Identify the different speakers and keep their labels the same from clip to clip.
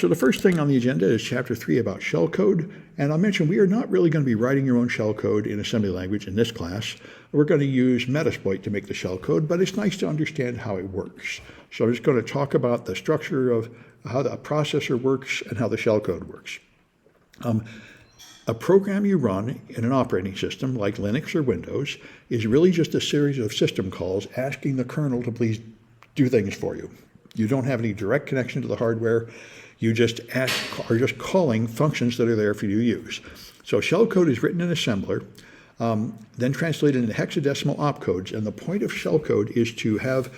Speaker 1: so the first thing on the agenda is Chapter 3 about shellcode. And I'll mention we are not really going to be writing your own shellcode in assembly language in this class. We're going to use Metasploit to make the shellcode, but it's nice to understand how it works. So I'm just going to talk about the structure of how the processor works and how the shellcode works. A program you run in an operating system like Linux or Windows is really just a series of system calls asking the kernel to please do things for you. You don't have any direct connection to the hardware. You just are just calling functions that are there for you to use. So shellcode is written in assembler, then translated into hexadecimal opcodes. And the point of shellcode is to have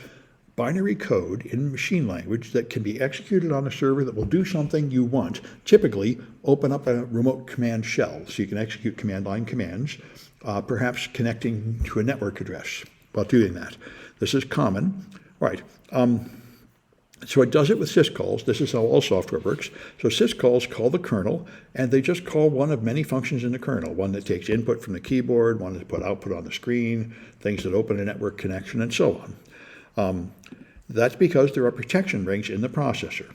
Speaker 1: binary code in machine language that can be executed on a server that will do something you want. Typically, open up a remote command shell so you can execute command line commands, perhaps connecting to a network address while doing that. This is common. All right. So it does it with syscalls. This is how all software works. So syscalls call the kernel, and they just call one of many functions in the kernel, one that takes input from the keyboard, one that put output on the screen, things that open a network connection, and so on. That's because there are protection rings in the processor.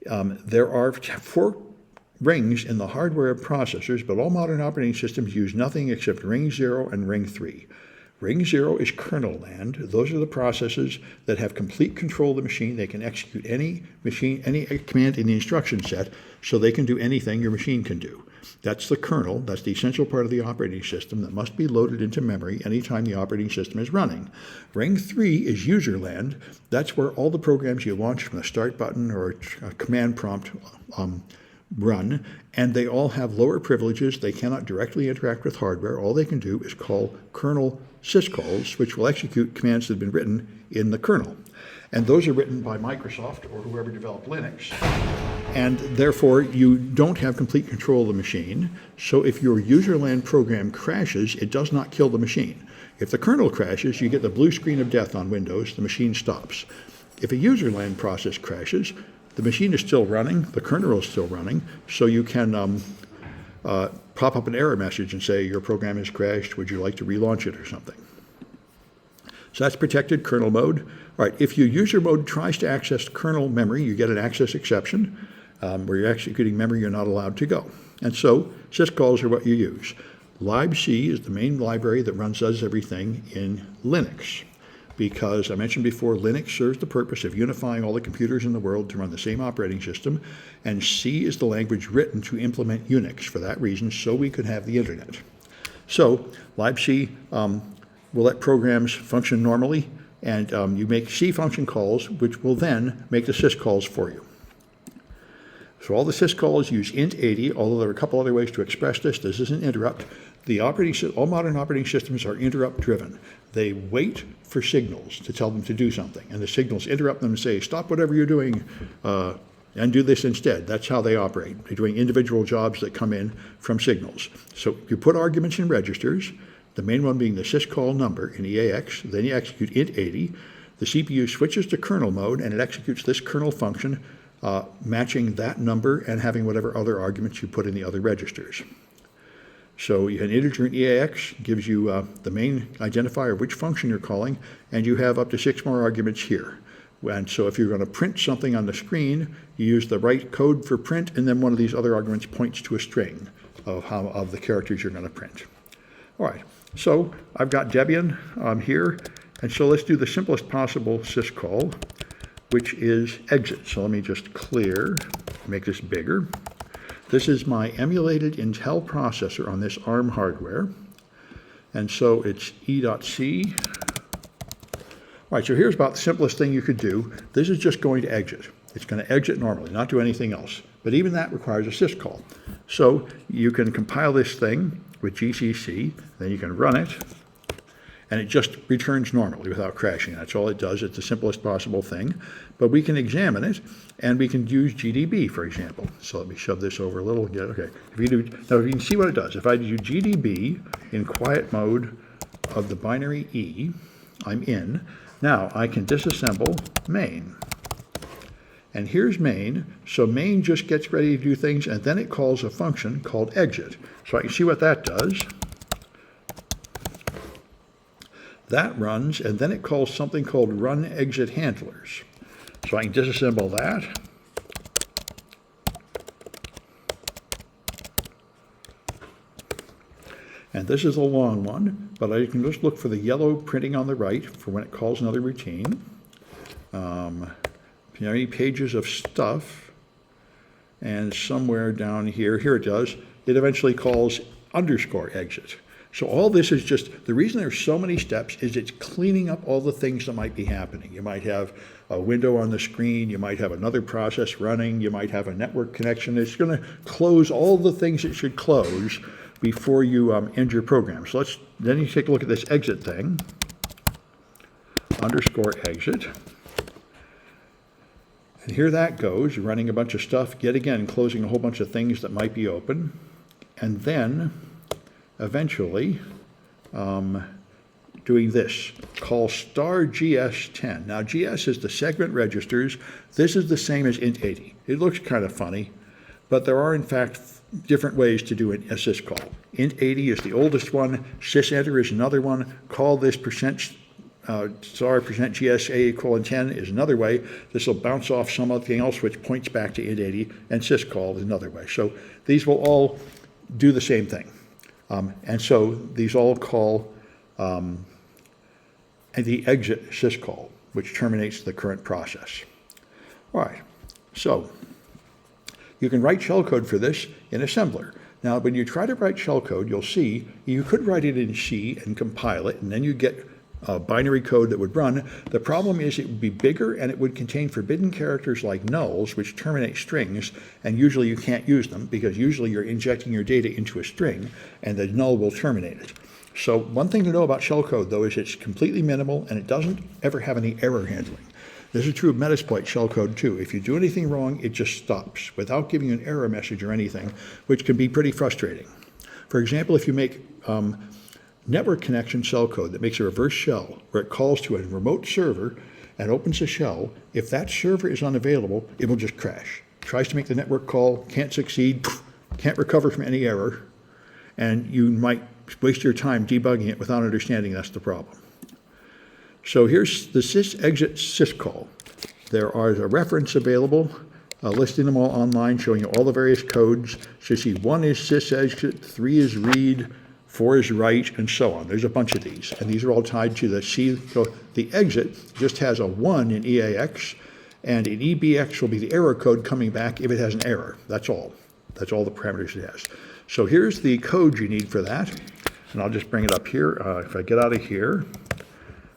Speaker 1: There are 4 rings in the hardware of processors, but all modern operating systems use nothing except ring 0 and ring 3. Ring 0 is kernel land. Those are the processes that have complete control of the machine. They can execute any command in the instruction set, so they can do anything your machine can do. That's the kernel. That's the essential part of the operating system that must be loaded into memory anytime the operating system is running. Ring 3 is user land. That's where all the programs you launch from the start button or a command prompt run, and they all have lower privileges. They cannot directly interact with hardware. All they can do is call kernel syscalls, which will execute commands that have been written in the kernel. And those are written by Microsoft or whoever developed Linux. And therefore, you don't have complete control of the machine. So if your userland program crashes, it does not kill the machine. If the kernel crashes, you get the blue screen of death on Windows. The machine stops. If a userland process crashes, the machine is still running, the kernel is still running, so you can pop up an error message and say, your program has crashed, would you like to relaunch it or something? So that's protected kernel mode. All right, if your user mode tries to access kernel memory, you get an access exception where you're executing memory you're not allowed to go. And so syscalls are what you use. libc is the main library that does everything in Linux, because I mentioned before, Linux serves the purpose of unifying all the computers in the world to run the same operating system, and C is the language written to implement Unix for that reason, so we could have the internet. So libc will let programs function normally, and you make C function calls, which will then make the syscalls for you. So all the syscalls use int80, although there are a couple other ways to express this. This is an interrupt. All modern operating systems are interrupt driven. They wait for signals to tell them to do something, and the signals interrupt them and say, stop whatever you're doing and do this instead. That's how they operate. They're doing individual jobs that come in from signals. So you put arguments in registers, the main one being the syscall number in EAX, then you execute int80. The CPU switches to kernel mode, and it executes this kernel function, matching that number and having whatever other arguments you put in the other registers. So an integer in EAX gives you the main identifier of which function you're calling, and you have up to 6 more arguments here. And so if you're going to print something on the screen, you use the right code for print, and then one of these other arguments points to a string of the characters you're going to print. All right, so I've got Debian here, and so let's do the simplest possible syscall, which is exit. So let me just make this bigger. This is my emulated Intel processor on this ARM hardware. And so it's e.c. All right, so here's about the simplest thing you could do. This is just going to exit. It's going to exit normally, not do anything else. But even that requires a syscall. So you can compile this thing with GCC, then you can run it, and it just returns normally without crashing. That's all it does. It's the simplest possible thing. But we can examine it, and we can use GDB, for example. So let me shove this over a little. Yeah, okay. Now you can see what it does. If I do GDB in quiet mode of the binary E, I'm in. Now I can disassemble main. And here's main. So main just gets ready to do things, and then it calls a function called exit. So I can see what that does. That runs, and then it calls something called run exit handlers. So I can disassemble that. And this is a long one, but I can just look for the yellow printing on the right for when it calls another routine. Many pages of stuff, and somewhere down here, here it does, it eventually calls underscore exit. So all this is just, the reason there's so many steps is it's cleaning up all the things that might be happening. You might have a window on the screen, you might have another process running, you might have a network connection. It's going to close all the things it should close before you end your program. So then you take a look at this exit thing, underscore exit. And here that goes, running a bunch of stuff, yet again closing a whole bunch of things that might be open, and then eventually doing this, call star GS10. Now GS is the segment registers. This is the same as int 80. It looks kind of funny, but there are in fact different ways to do a syscall. Int 80 is the oldest one, sysenter is another one, call this percent star percent GSA : 10 is another way. This will bounce off something else which points back to int 80, and syscall is another way. So these will all do the same thing. And so these all call the exit syscall, which terminates the current process. All right, so you can write shellcode for this in assembler. Now, when you try to write shellcode, you'll see you could write it in C and compile it, and then you get binary code that would run. The problem is it would be bigger and it would contain forbidden characters like nulls, which terminate strings, and usually you can't use them because usually you're injecting your data into a string and the null will terminate it. So one thing to know about shellcode, though, is it's completely minimal and it doesn't ever have any error handling. This is true of Metasploit shellcode too. If you do anything wrong, it just stops without giving you an error message or anything, which can be pretty frustrating. For example, if you make network connection shellcode that makes a reverse shell where it calls to a remote server and opens a shell, if that server is unavailable, it will just crash. Tries to make the network call, can't succeed, can't recover from any error, and you might waste your time debugging it without understanding that's the problem. So here's the sysexit syscall. There are a reference available listing them all online, showing you all the various codes. So you see 1 is sysexit, 3 is read, 4 is write, and so on. There's a bunch of these, and these are all tied to the C. So the exit just has a 1 in EAX, and in EBX will be the error code coming back if it has an error. That's all. That's all the parameters it has. So here's the code you need for that, and I'll just bring it up here. If I get out of here,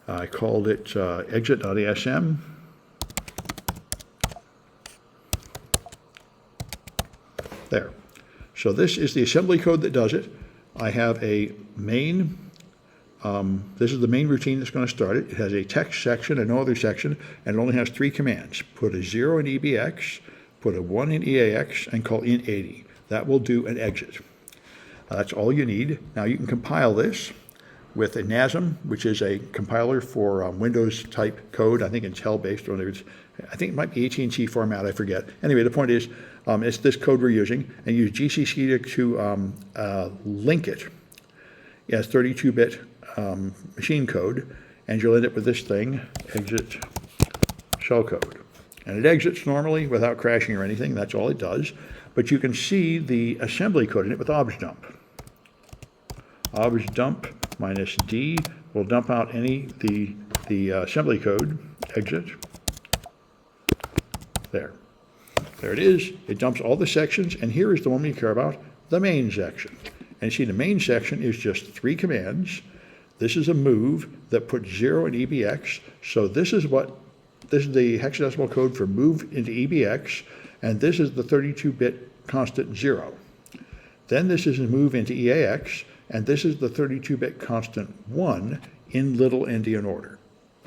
Speaker 1: I called it exit.asm. There. So this is the assembly code that does it. I have a main, this is the main routine that's going to start it. It has a text section and no other section, and it only has 3 commands. Put a 0 in EBX, put a 1 in EAX, and call int 80. That will do an exit. That's all you need. Now you can compile this with a NASM, which is a compiler for Windows type code. I think it's Intel-based, or I think it might be AT&T format, I forget. Anyway, the point is, it's this code we're using, and use GCC to link it as 32-bit machine code, and you'll end up with this thing, exit shellcode. And it exits normally without crashing or anything. That's all it does. But you can see the assembly code in it with objdump. Objdump minus D will dump out the assembly code, exit. There it is. It dumps all the sections, and here is the one we care about, the main section. And you see the main section is just 3 commands. This is a move that puts 0 in EBX. So this is the hexadecimal code for move into EBX, and this is the 32-bit constant 0. Then this is a move into EAX, and this is the 32-bit constant 1 in little endian order.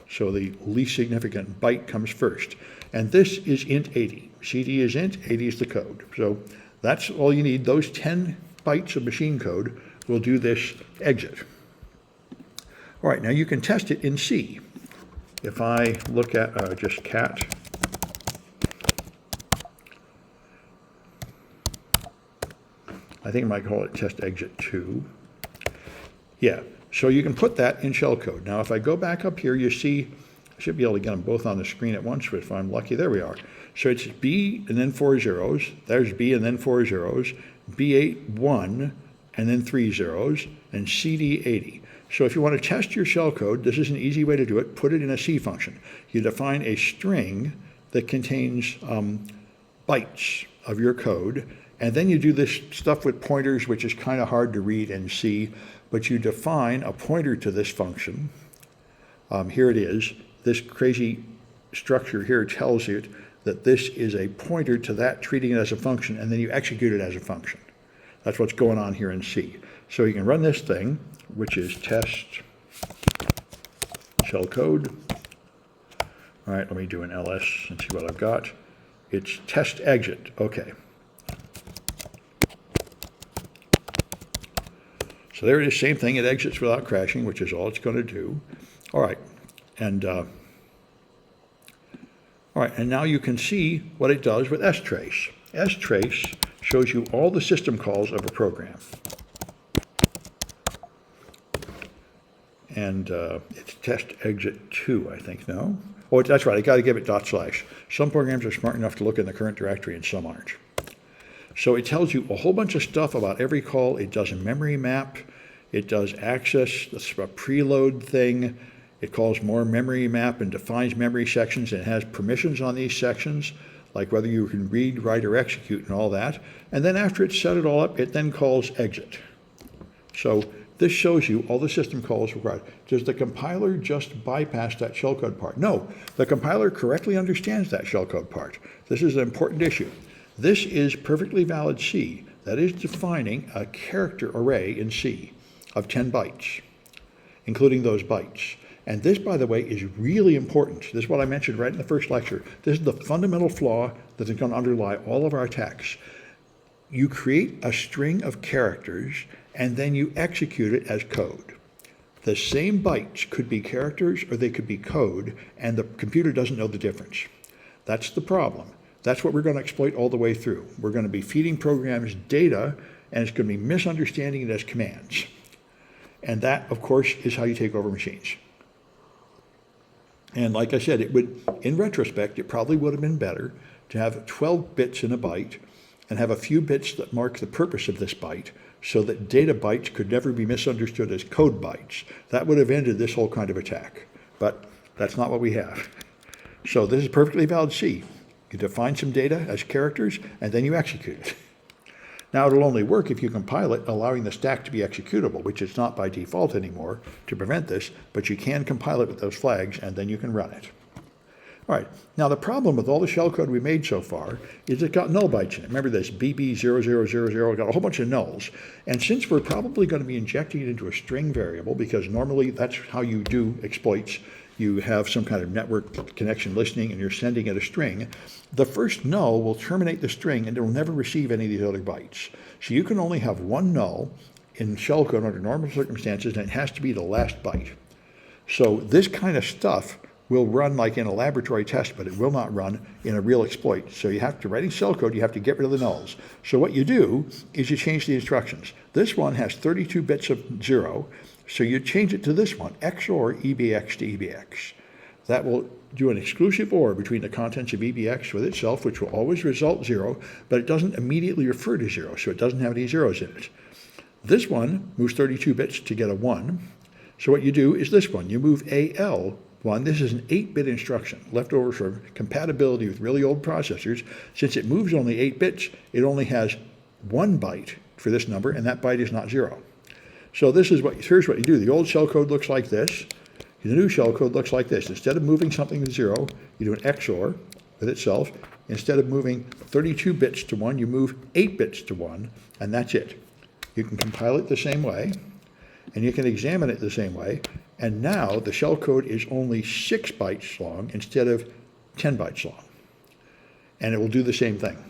Speaker 1: So the least significant byte comes first. And this is int 80. CD is int, 80 is the code. So that's all you need. Those 10 bytes of machine code will do this exit. All right, now you can test it in C. If I look at just cat I think I might call it test exit 2. Yeah, so you can put that in shellcode. Now, if I go back up here, you see, I should be able to get them both on the screen at once if I'm lucky. There we are. So it's B and then 4 zeros. There's B and then 4 zeros. B8, 1, and then 3 zeros, and CD80. So if you want to test your shellcode, this is an easy way to do it. Put it in a C function. You define a string that contains bytes of your code, and then you do this stuff with pointers, which is kind of hard to read in C, but you define a pointer to this function. Here it is. This crazy structure here tells it that this is a pointer to that, treating it as a function, and then you execute it as a function. That's what's going on here in C. So you can run this thing, which is test shellcode. All right, let me do an ls and see what I've got. It's test exit. Okay. So there it is, same thing. It exits without crashing, which is all it's going to do. All right, and now you can see what it does with strace. Strace shows you all the system calls of a program. And it's test exit 2, I think, no? Oh, that's right, I got to give it /. Some programs are smart enough to look in the current directory and some aren't. So it tells you a whole bunch of stuff about every call. It does a memory map. It does access, that's a preload thing. It calls more memory map and defines memory sections, and it has permissions on these sections, like whether you can read, write, or execute and all that. And then after it's set it all up, it then calls exit. So this shows you all the system calls required. Does the compiler just bypass that shellcode part? No, the compiler correctly understands that shellcode part. This is an important issue. This is perfectly valid C. That is defining a character array in C of 10 bytes, including those bytes. And this, by the way, is really important. This is what I mentioned right in the first lecture. This is the fundamental flaw that is going to underlie all of our attacks. You create a string of characters, and then you execute it as code. The same bytes could be characters or they could be code, and the computer doesn't know the difference. That's the problem. That's what we're going to exploit all the way through. We're going to be feeding programs data, and it's going to be misunderstanding it as commands. And that, of course, is how you take over machines. And like I said, it would, in retrospect, it probably would have been better to have 12 bits in a byte and have a few bits that mark the purpose of this byte so that data bytes could never be misunderstood as code bytes. That would have ended this whole kind of attack. But that's not what we have. So this is perfectly valid C. You define some data as characters, and then you execute it. Now, it'll only work if you compile it, allowing the stack to be executable, which it's not by default anymore to prevent this, but you can compile it with those flags, and then you can run it. All right, now the problem with all the shellcode we made so far is it got null bytes in it. Remember this BB0000, got a whole bunch of nulls. And since we're probably going to be injecting it into a string variable, because normally that's how you do exploits, you have some kind of network connection listening and you're sending it a string, the first null will terminate the string and it will never receive any of these other bytes. So you can only have one null in shellcode under normal circumstances, and it has to be the last byte. So this kind of stuff will run like in a laboratory test, but it will not run in a real exploit. So you have to, writing shellcode, you have to get rid of the nulls. So what you do is you change the instructions. This one has 32 bits of 0, so you change it to this one, XOR EBX to EBX. That will do an exclusive OR between the contents of EBX with itself, which will always result 0, but it doesn't immediately refer to 0, so it doesn't have any zeros in it. This one moves 32 bits to get a 1. So what you do is this one, you move AL1. This is an 8-bit instruction left over for compatibility with really old processors. Since it moves only 8 bits, it only has 1 byte for this number, and that byte is not 0. So this is here's what you do. The old shellcode looks like this. The new shellcode looks like this. Instead of moving something to 0, you do an XOR with itself. Instead of moving 32 bits to 1, you move 8 bits to 1, and that's it. You can compile it the same way, and you can examine it the same way, and now the shellcode is only 6 bytes long instead of 10 bytes long. And it will do the same thing.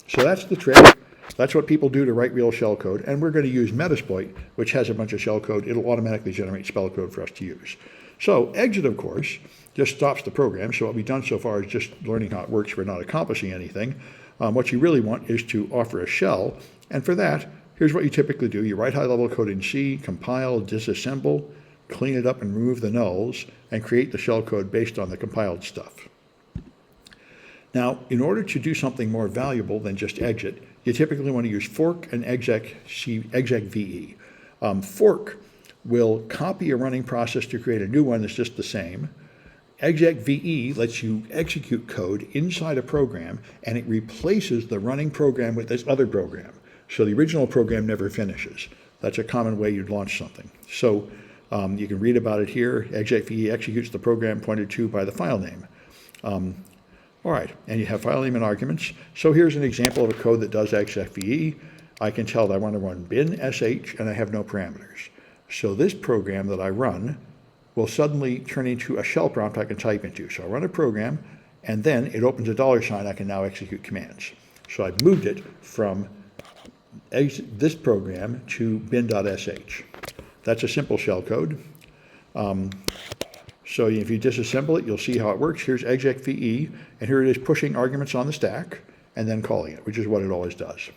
Speaker 1: So that's the trick. That's what people do to write real shellcode, and we're going to use Metasploit, which has a bunch of shellcode. It'll automatically generate spell code for us to use. So exit, of course, just stops the program. So what we've done so far is just learning how it works. We're not accomplishing anything. What you really want is to offer a shell, and for that, here's what you typically do. You write high-level code in C, compile, disassemble, clean it up and remove the nulls, and create the shellcode based on the compiled stuff. Now, in order to do something more valuable than just exit, you typically want to use fork and exec VE. Fork will copy a running process to create a new one that's just the same. Exec VE lets you execute code inside a program, and it replaces the running program with this other program. So the original program never finishes. That's a common way you'd launch something. So you can read about it here. Exec VE executes the program pointed to by the file name. All right, and you have file name and arguments. So here's an example of a code that does exec VE. I can tell that I want to run bin sh, and I have no parameters. So this program that I run will suddenly turn into a shell prompt I can type into. So I run a program, and then it opens a $sign. I can now execute commands. So I've moved it from this program to bin.sh. That's a simple shell code. So if you disassemble it, you'll see how it works. Here's exec VE, and here it is pushing arguments on the stack and then calling it, which is what it always does.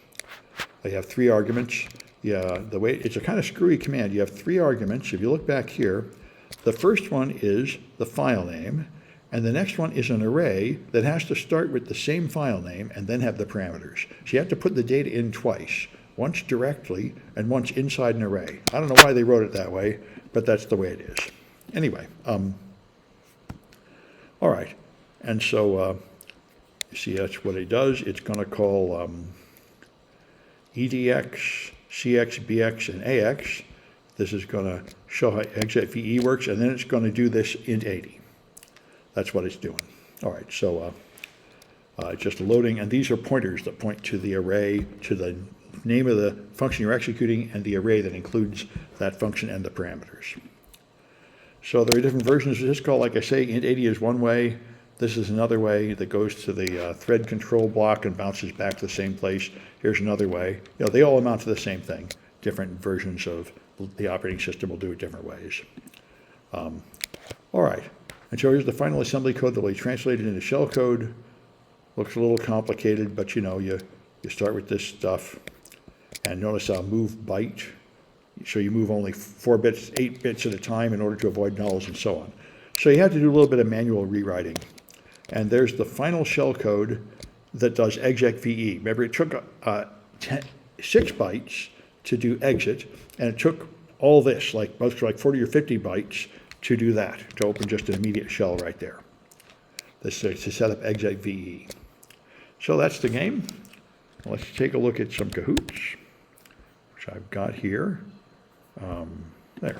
Speaker 1: You have 3 arguments. Yeah, it's a kind of screwy command. You have 3 arguments. If you look back here, the first one is the file name, and the next one is an array that has to start with the same file name and then have the parameters. So you have to put the data in twice, once directly and once inside an array. I don't know why they wrote it that way, but that's the way it is. Anyway, all right, and so you see that's what it does. It's going to call EDX, CX, BX, and AX. This is going to show how exec VE works, and then it's going to do this int 80. That's what it's doing. All right, so just loading, and these are pointers that point to the array, to the name of the function you're executing, and the array that includes that function and the parameters. So there are different versions of this call. Like I say, int 80 is one way. This is another way that goes to the thread control block and bounces back to the same place. Here's another way. You know, they all amount to the same thing. Different versions of the operating system will do it different ways. All right, and so here's the final assembly code that will be translated into shell code. Looks a little complicated, but you know, you start with this stuff, and notice how move byte. So you move only 4 bits, 8 bits at a time in order to avoid nulls and so on. So you have to do a little bit of manual rewriting. And there's the final shell code that does exec VE. Remember, it took 6 bytes to do exit, and it took all this, like 40 or 50 bytes to do that, to open just an immediate shell right there. This is to set up exec VE. So that's the game. Let's take a look at some Cahoots, which I've got here. There.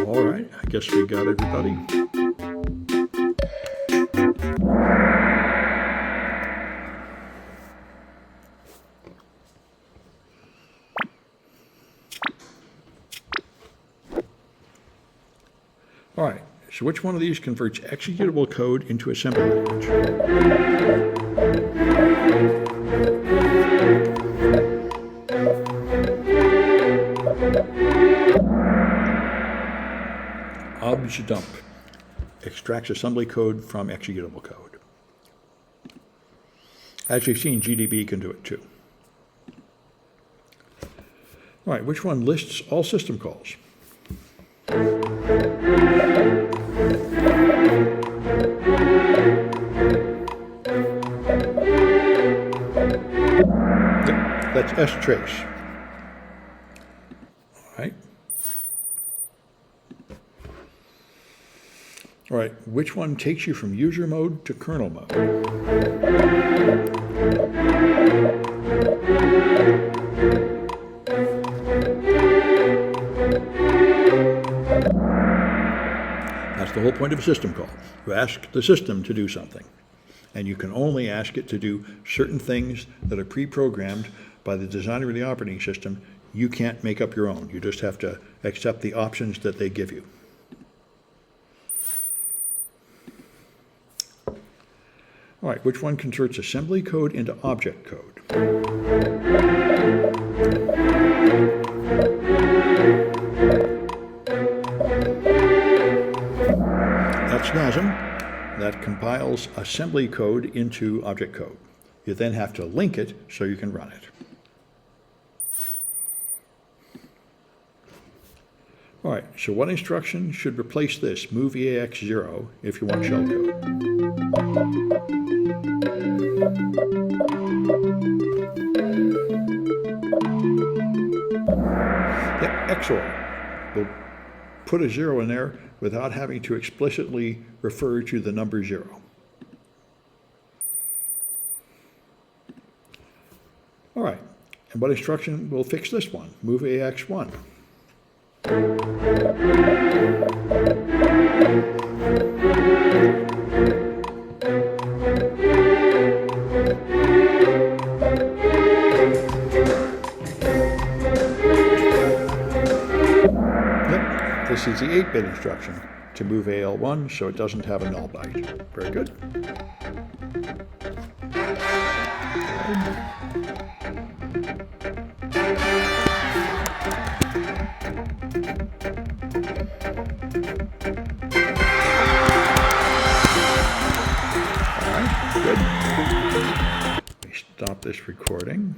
Speaker 1: All right, I guess we got everybody. All right, so which one of these converts executable code into assembly language? Objdump extracts assembly code from executable code. As you've seen, GDB can do it too. All right, which one lists all system calls? Yep, that's strace. All right. All right, which one takes you from user mode to kernel mode? That's the whole point of a system call. You ask the system to do something, and you can only ask it to do certain things that are pre-programmed by the designer of the operating system. You can't make up your own. You just have to accept the options that they give you. All right, which one converts assembly code into object code? That's NASM. That compiles assembly code into object code. You then have to link it so you can run it. All right, so what instruction should replace this, move EAX 0, if you want shellcode? Yep, XOR. We'll put a 0 in there without having to explicitly refer to the number 0. All right, and what instruction will fix this one? Move AX 1. This is the 8-bit instruction to move AL1 so it doesn't have a null byte. Very good. All right, good. Let me stop this recording.